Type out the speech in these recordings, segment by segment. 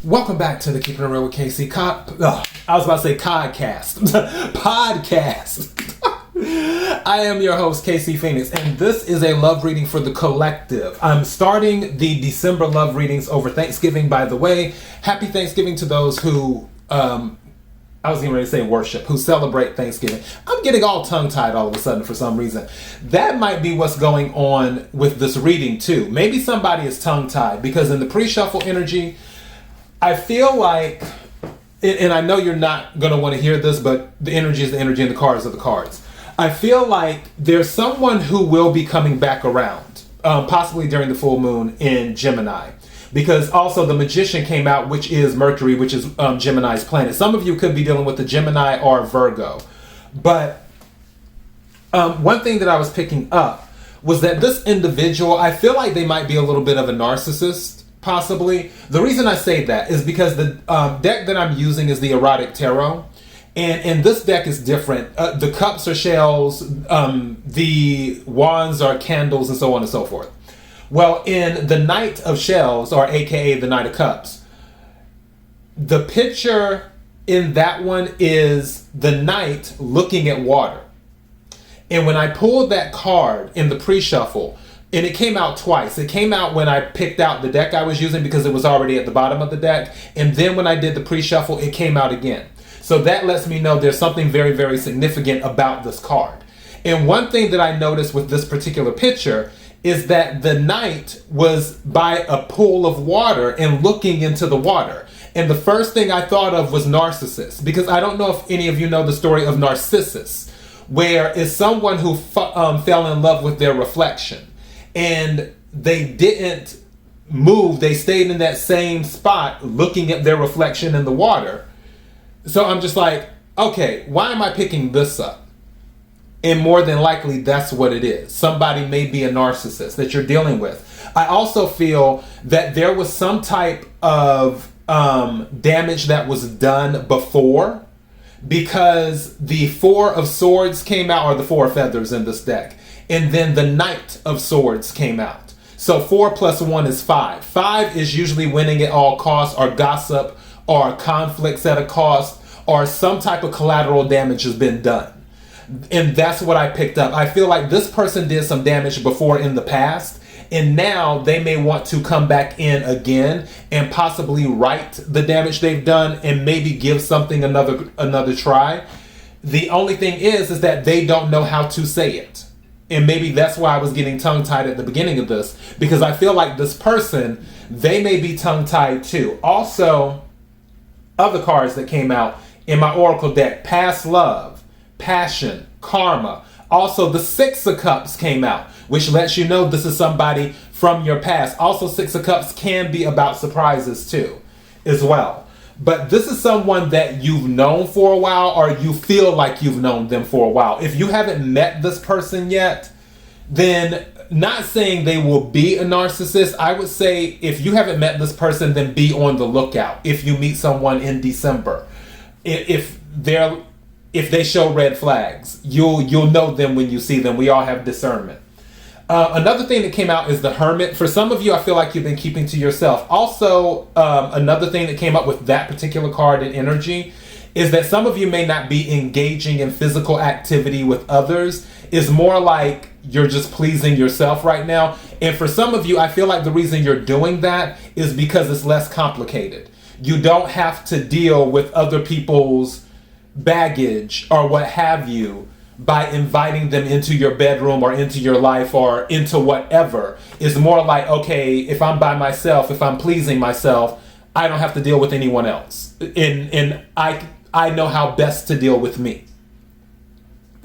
Welcome back to the Keeping It Real with KC I was about to say podcast. Podcast. I am your host, KC Phoenix, and this is a love reading for the collective. I'm starting the December love readings over Thanksgiving, by the way. Happy Thanksgiving to those who, I was getting ready to say worship, who celebrate Thanksgiving. I'm getting all tongue-tied all of a sudden for some reason. That might be what's going on with this reading too. Maybe somebody is tongue-tied because in the pre-shuffle energy, I feel like, and I know you're not going to want to hear this, but the energy is the energy and the cards are the cards. I feel like there's someone who will be coming back around, possibly during the full moon in Gemini. Because also the Magician came out, which is Mercury, which is Gemini's planet. Some of you could be dealing with the Gemini or Virgo. But one thing that I was picking up was that this individual, I feel like they might be a little bit of a narcissist. Possibly. The reason I say that is because the deck that I'm using is the Erotic Tarot. And this deck is different. The cups are shells, the wands are candles, and so on and so forth. Well, in the Knight of Shells, or aka the Knight of Cups, the picture in that one is the knight looking at water. And when I pulled that card in the pre-shuffle, and it came out twice. It came out when I picked out the deck I was using because it was already at the bottom of the deck. And then when I did the pre-shuffle, it came out again. So that lets me know there's something very, very significant about this card. And one thing that I noticed with this particular picture is that the knight was by a pool of water and looking into the water. And the first thing I thought of was narcissist, because I don't know if any of you know the story of Narcissus, where it's someone who fell in love with their reflection. And they didn't move. They stayed in that same spot looking at their reflection in the water. So I'm just like, okay, why am I picking this up? And more than likely, that's what it is. Somebody may be a narcissist that you're dealing with. I also feel that there was some type of damage that was done before, because the Four of Swords came out, or the Four of Feathers in this deck. And then the Knight of Swords came out. So 4 plus 1 is 5. 5 is usually winning at all costs, or gossip, or conflicts at a cost, or some type of collateral damage has been done. And that's what I picked up. I feel like this person did some damage before in the past, and now they may want to come back in again and possibly right the damage they've done and maybe give something another try. The only thing is that they don't know how to say it. And maybe that's why I was getting tongue-tied at the beginning of this, because I feel like this person, they may be tongue-tied too. Also, other cards that came out in my Oracle deck: past love, passion, karma. Also, the Six of Cups came out, which lets you know this is somebody from your past. Also, Six of Cups can be about surprises too, as well. But this is someone that you've known for a while, or you feel like you've known them for a while. If you haven't met this person yet, then, not saying they will be a narcissist, I would say if you haven't met this person, then be on the lookout. If you meet someone in December, if they show red flags, you'll know them when you see them. We all have discernment. Another thing that came out is the Hermit. For some of you, I feel like you've been keeping to yourself. Also, another thing that came up with that particular card and energy is that some of you may not be engaging in physical activity with others. It's more like you're just pleasing yourself right now. And for some of you, I feel like the reason you're doing that is because it's less complicated. You don't have to deal with other people's baggage or what have you by inviting them into your bedroom or into your life or into whatever. It's more like, okay, if I'm by myself, if I'm pleasing myself, I don't have to deal with anyone else. And I know how best to deal with me.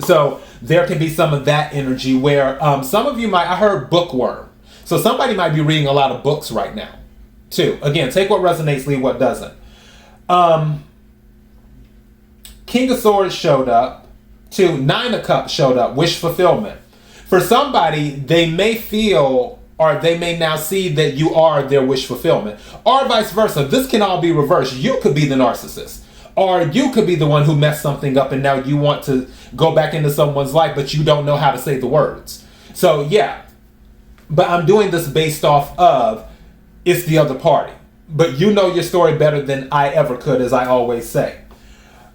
So there can be some of that energy where some of you might, I heard bookworm. So somebody might be reading a lot of books right now too. Again, take what resonates, leave what doesn't. King of Swords showed up. 2, 9 of Cups showed up, wish fulfillment. For somebody, they may feel, or they may now see that you are their wish fulfillment. Or vice versa. This can all be reversed. You could be the narcissist. Or you could be the one who messed something up and now you want to go back into someone's life, but you don't know how to say the words. So yeah, but I'm doing this based off of it's the other party. but you know your story better than I ever could, as I always say.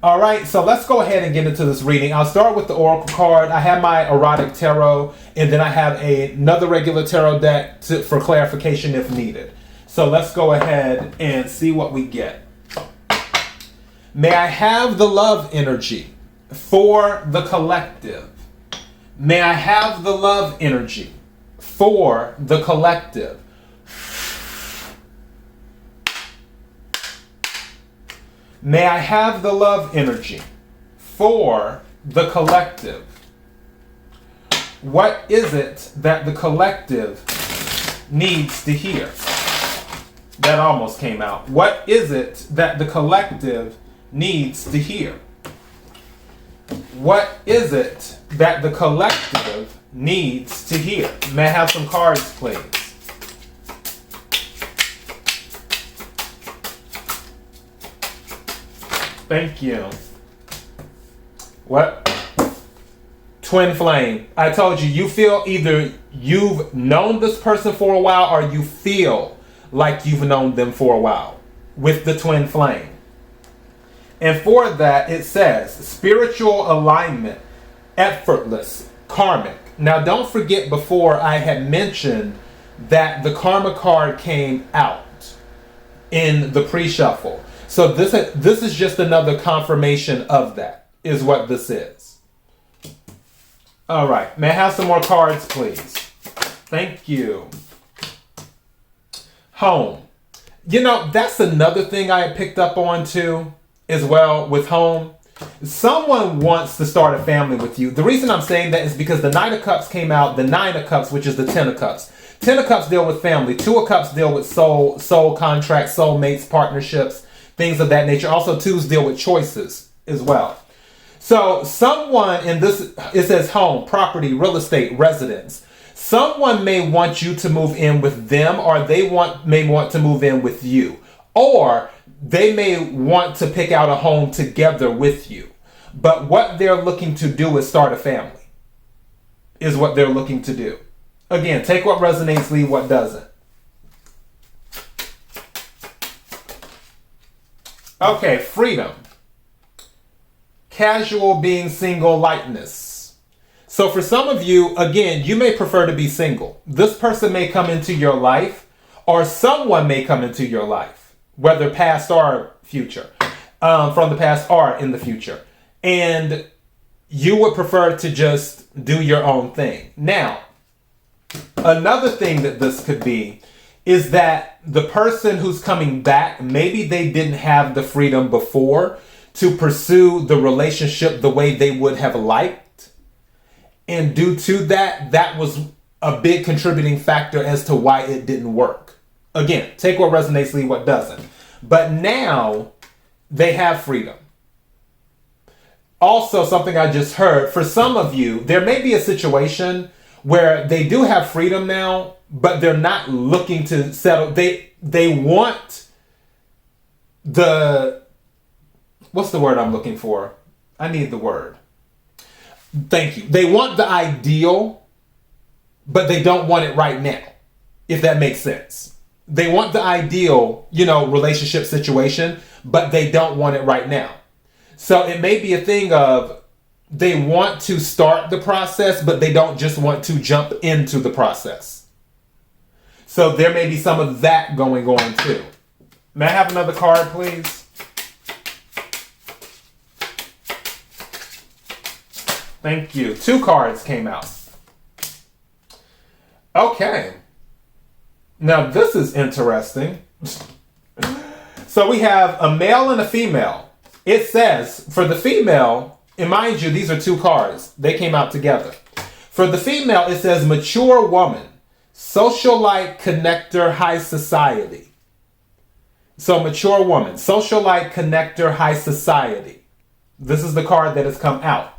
All right, so let's go ahead and get into this reading. I'll start with the Oracle card. I have my Erotic Tarot, and then I have another regular tarot deck for clarification if needed. So let's go ahead and see what we get. May I have the love energy for the collective. May I have the love energy for the collective. May I have the love energy for the collective. What is it that the collective needs to hear? That almost came out. What is it that the collective needs to hear? What is it that the collective needs to hear? May I have some cards, please? Thank you. What? Twin flame. I told you, you feel either you've known this person for a while or you feel like you've known them for a while with the twin flame. And for that, it says spiritual alignment, effortless, karmic. Now, don't forget, before I had mentioned that the karma card came out in the pre-shuffle. So this is just another confirmation of that, is what this is. All right. May I have some more cards, please? Thank you. Home. You know, that's another thing I had picked up on too, as well, with home. Someone wants to start a family with you. The reason I'm saying that is because the Knight of Cups came out, the Nine of Cups, which is the Ten of Cups. Ten of Cups deal with family. Two of Cups deal with soul contracts, soulmates, partnerships, things of that nature. Also, twos deal with choices as well. So someone in this, it says home, property, real estate, residence. Someone may want you to move in with them, or they may want to move in with you. Or they may want to pick out a home together with you. But what they're looking to do is start a family, is what they're looking to do. Again, take what resonates, leave what doesn't. Okay, freedom. Casual, being single, lightness. So for some of you, again, you may prefer to be single. This person may come into your life, or someone may come into your life, whether past or future, from the past or in the future. And you would prefer to just do your own thing. Now, another thing that this could be is that the person who's coming back, maybe they didn't have the freedom before to pursue the relationship the way they would have liked. And due to that, that was a big contributing factor as to why it didn't work. Again, take what resonates, leave what doesn't. But now they have freedom. Also, something I just heard, for some of you, there may be a situation where they do have freedom now, but they're not looking to settle. They want the, what's the word I'm looking for? I need the word. Thank you. They want the ideal, but they don't want it right now, if that makes sense. They want the ideal, relationship situation, but they don't want it right now. So it may be a thing of they want to start the process, but they don't just want to jump into the process. So there may be some of that going on too. May I have another card, please? Thank you. 2 cards came out. Okay. Now this is interesting. So we have a male and a female. It says for the female, and mind you, these are 2 cards. They came out together. For the female, it says mature woman, socialite, connector, high society. So mature woman, socialite, connector, high society. This is the card that has come out.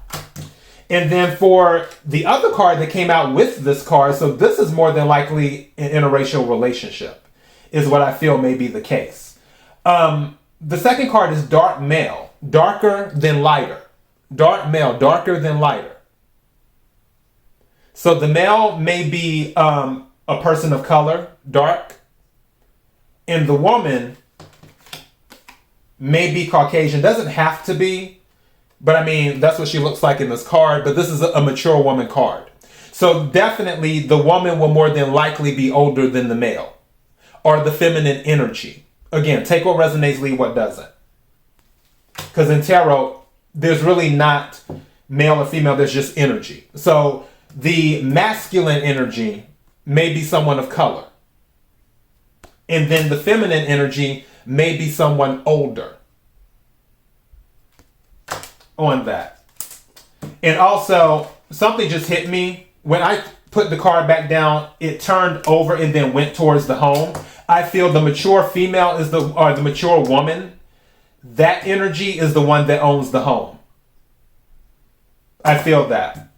And then for the other card that came out with this card, so this is more than likely an interracial relationship, is what I feel may be the case. The second card is dark male, darker than lighter. Dark male, darker than lighter. So the male may be a person of color, dark, And the woman may be Caucasian. Doesn't have to be. But I mean, that's what she looks like in this card. But this is a mature woman card. So definitely the woman will more than likely be older than the male. Or the feminine energy. Again, take what resonates, leave what doesn't. Because in tarot, there's really not male or female, there's just energy. So the masculine energy may be someone of color. And then the feminine energy may be someone older. On that. And also, something just hit me. When I put the card back down, it turned over and then went towards the home. I feel the mature female is or the mature woman. That energy is the one that owns the home. I feel that.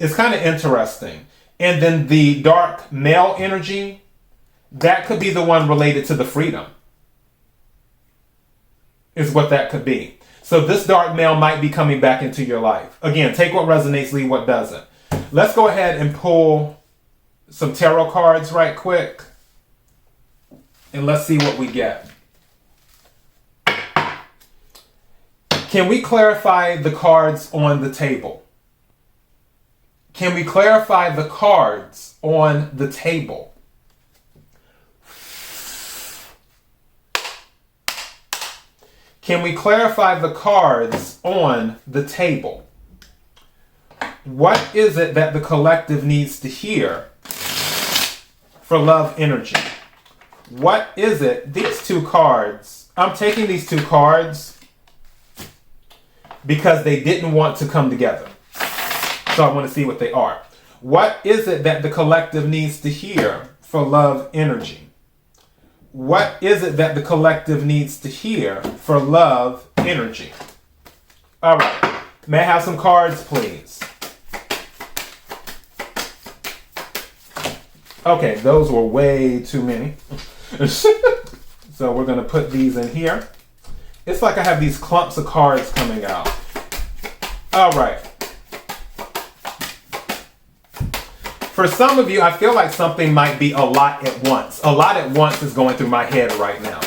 It's kind of interesting. And then the dark male energy, that could be the one related to the freedom. Is what that could be. So this dark male might be coming back into your life. Again, take what resonates, leave what doesn't. Let's go ahead and pull some tarot cards right quick. And let's see what we get. Can we clarify the cards on the table? Can we clarify the cards on the table? Can we clarify the cards on the table? What is it that the collective needs to hear for love energy? What is it? These two cards, I'm taking these two cards because they didn't want to come together. So I want to see what they are. What is it that the collective needs to hear for love energy? What is it that the collective needs to hear for love energy? All right. May I have some cards, please? Okay, those were way too many. So we're going to put these in here. It's like I have these clumps of cards coming out. All right. For some of you, I feel like something might be a lot at once. A lot at once is going through my head right now.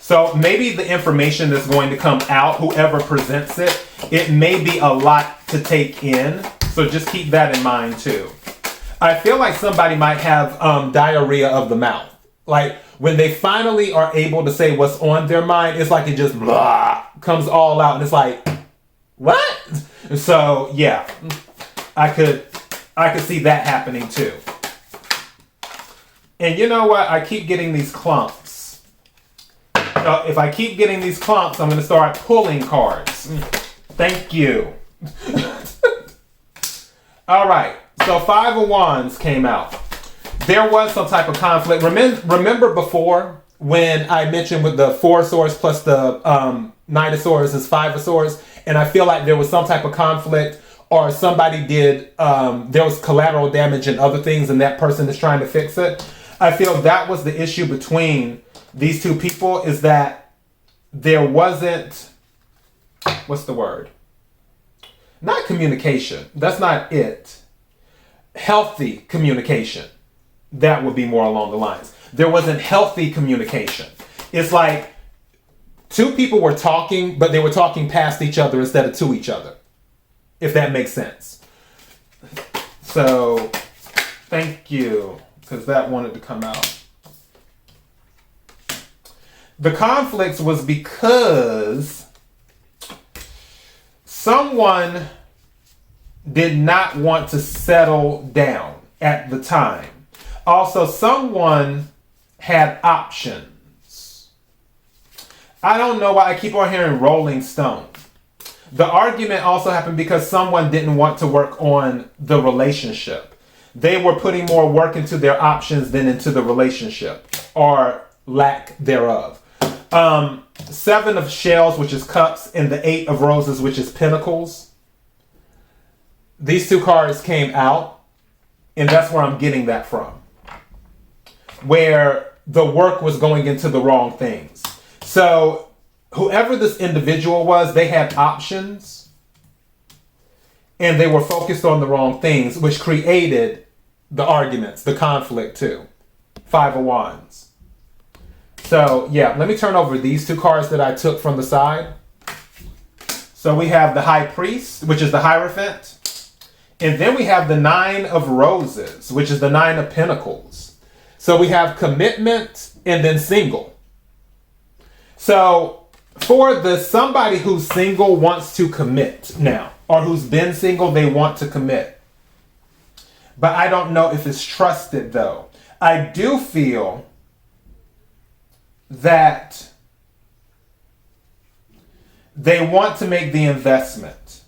So maybe the information that's going to come out, whoever presents it, it may be a lot to take in. So just keep that in mind too. I feel like somebody might have diarrhea of the mouth. Like when they finally are able to say what's on their mind, it's like it just blah, comes all out. And it's like, what? So yeah, I could see that happening too. And you know what? I keep getting these clumps. If I keep getting these clumps, I'm going to start pulling cards. Thank you. All right. So 5 of Wands came out. There was some type of conflict. Remember before when I mentioned with the 4 of Swords plus the 9 of Swords is 5 of Swords? And I feel like there was some type of conflict or somebody did, there was collateral damage and other things and that person is trying to fix it. I feel that was the issue between these two people is that there wasn't, what's the word? Not communication. That's not it. Healthy communication. That would be more along the lines. There wasn't healthy communication. It's like two people were talking, but they were talking past each other instead of to each other. If that makes sense. So, thank you, because that wanted to come out. The conflicts was because someone did not want to settle down at the time. Also, someone had options. I don't know why I keep on hearing Rolling Stone. The argument also happened because someone didn't want to work on the relationship. They were putting more work into their options than into the relationship, or lack thereof. 7 of Shells, which is Cups, and the 8 of Roses, which is Pentacles. These two cards came out, and that's where I'm getting that from. Where the work was going into the wrong things. So whoever this individual was, they had options and they were focused on the wrong things, which created the arguments, the conflict too. 5 of Wands. So yeah, let me turn over these two cards that I took from the side. So we have the High Priest, which is the Hierophant. And then we have the Nine of Roses, which is the Nine of Pentacles. So we have commitment and then single. So for the somebody who's single wants to commit now, or who's been single, they want to commit. But I don't know if it's trusted though. I do feel that they want to make the investment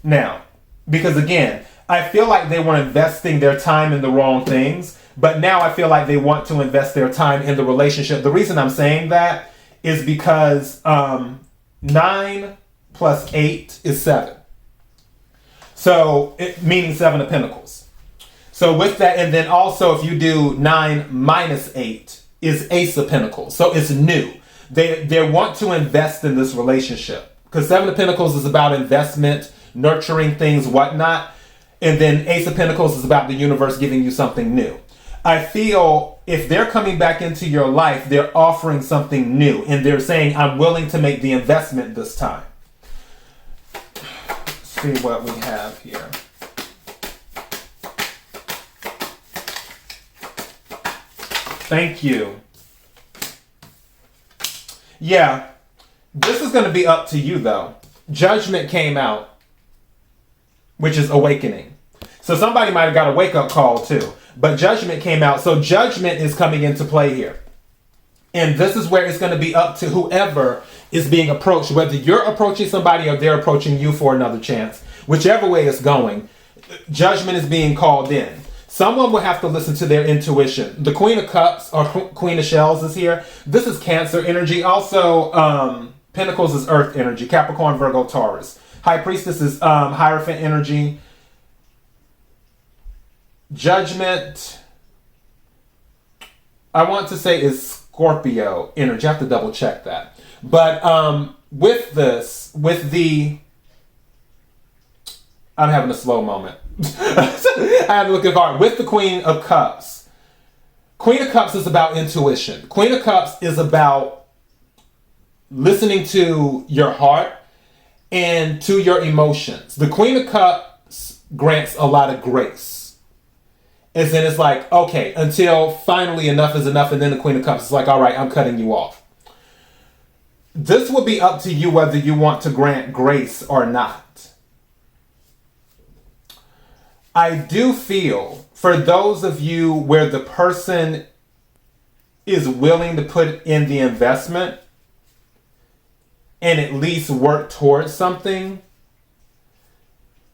now, because again, I feel like they were investing their time in the wrong things, but now I feel like they want to invest their time in the relationship. The reason I'm saying that is because 9 plus 8 is 7. So, meaning 7 of Pentacles. So with that, and then also if you do 9 minus 8 is Ace of Pentacles. So it's new. They want to invest in this relationship. Because 7 of Pentacles is about investment, nurturing things, whatnot. And then Ace of Pentacles is about the universe giving you something new. I feel if they're coming back into your life, they're offering something new. And they're saying, I'm willing to make the investment this time. Let's see what we have here. Thank you. Yeah, this is going to be up to you though. Judgment came out, which is awakening. So somebody might have got a wake-up call too. But judgment came out. So judgment is coming into play here. And this is where it's going to be up to whoever is being approached. Whether you're approaching somebody or they're approaching you for another chance. Whichever way it's going, judgment is being called in. Someone will have to listen to their intuition. The Queen of Cups or Queen of Shells is here. This is Cancer energy. Also, Pentacles is Earth energy. Capricorn, Virgo, Taurus. High Priestess is Hierophant energy. Judgment, I want to say is Scorpio energy. I have to double check that. But with this, I'm having a slow moment. I had to look at hard. With the Queen of Cups. Queen of Cups is about intuition. Queen of Cups is about listening to your heart and to your emotions. The Queen of Cups grants a lot of grace. And then it's like, okay, until finally enough is enough. And then the Queen of Cups is like, all right, I'm cutting you off. This will be up to you whether you want to grant grace or not. I do feel for those of you where the person is willing to put in the investment and at least work towards something,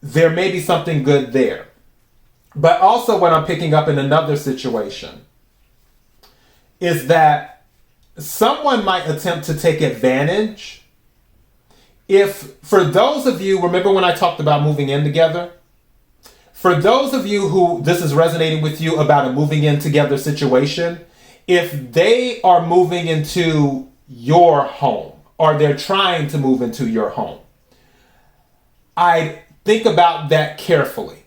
there may be something good there. But also what I'm picking up in another situation is that someone might attempt to take advantage. If, for those of you, remember when I talked about moving in together? For those of you who this is resonating with you about a moving in together situation, if they are moving into your home or they're trying to move into your home, I think about that carefully.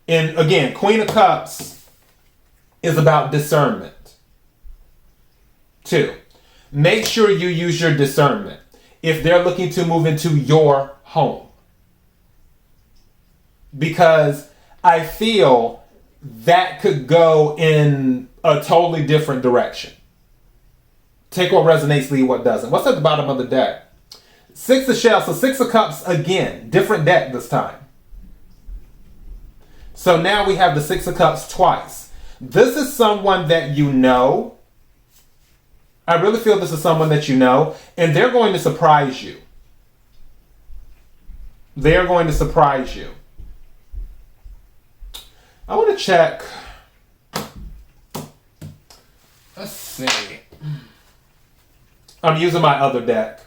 And again, Queen of Cups is about discernment. 2, make sure you use your discernment if they're looking to move into your home. Because I feel that could go in a totally different direction. Take what resonates, leave what doesn't. What's at the bottom of the deck? 6 of Shells. So 6 of Cups again. Different deck this time. So now we have the 6 of Cups twice. This is someone that you know. I really feel this is someone that you know. And they're going to surprise you. They're going to surprise you. I want to check. Let's see. I'm using my other deck.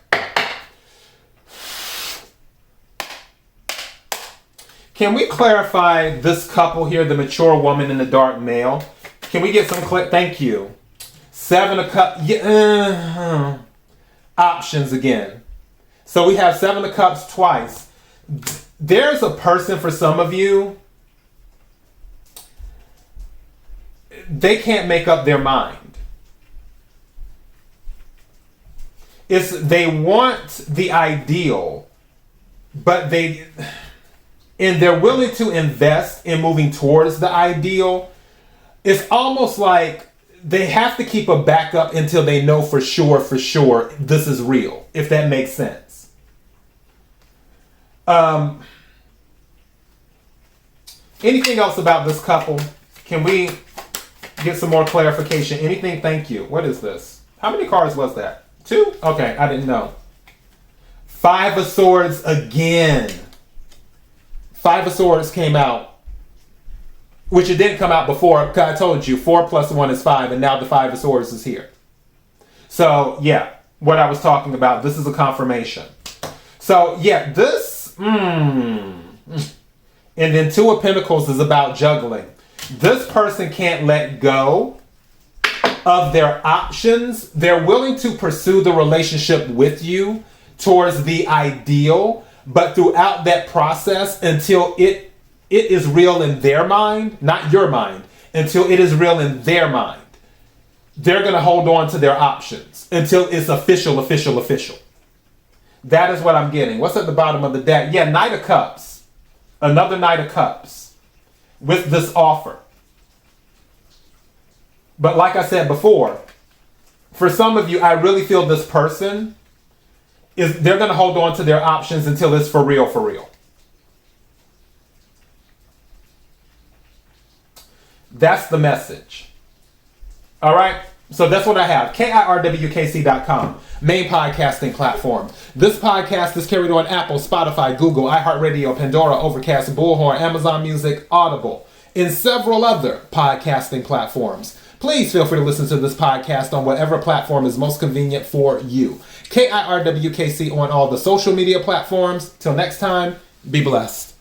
Can we clarify this couple here, the mature woman and the dark male? Can we get some thank you. 7 of Cups. Yeah, options again. So we have 7 of Cups twice. There's a person for some of you. They can't make up their mind. they want the ideal, but they're willing to invest in moving towards the ideal. It's almost like they have to keep a backup until they know for sure this is real, if that makes sense. Anything else about this couple? Can we get some more clarification? Anything? Thank you. What is this? How many cards was that? 2? Okay, I didn't know. 5 of Swords again. 5 of Swords came out, which it didn't come out before. I told you 4 plus 1 is 5, and now the 5 of Swords is here. So yeah, what I was talking about, this is a confirmation. So yeah, this, and then 2 of Pentacles is about juggling. This person can't let go of their options. They're willing to pursue the relationship with you towards the ideal, but throughout that process, until it is real in their mind, not your mind, until it is real in their mind, they're going to hold on to their options until it's official. That is what I'm getting. What's at the bottom of the deck? Yeah, Knight of Cups. Another Knight of Cups with this offer. But like I said before, for some of you, I really feel this person they're going to hold on to their options until it's for real. That's the message. All right. So that's what I have. KIRWKC.com, main podcasting platform. This podcast is carried on Apple, Spotify, Google, iHeartRadio, Pandora, Overcast, Bullhorn, Amazon Music, Audible, and several other podcasting platforms. Please feel free to listen to this podcast on whatever platform is most convenient for you. KIRWKC on all the social media platforms. Till next time, be blessed.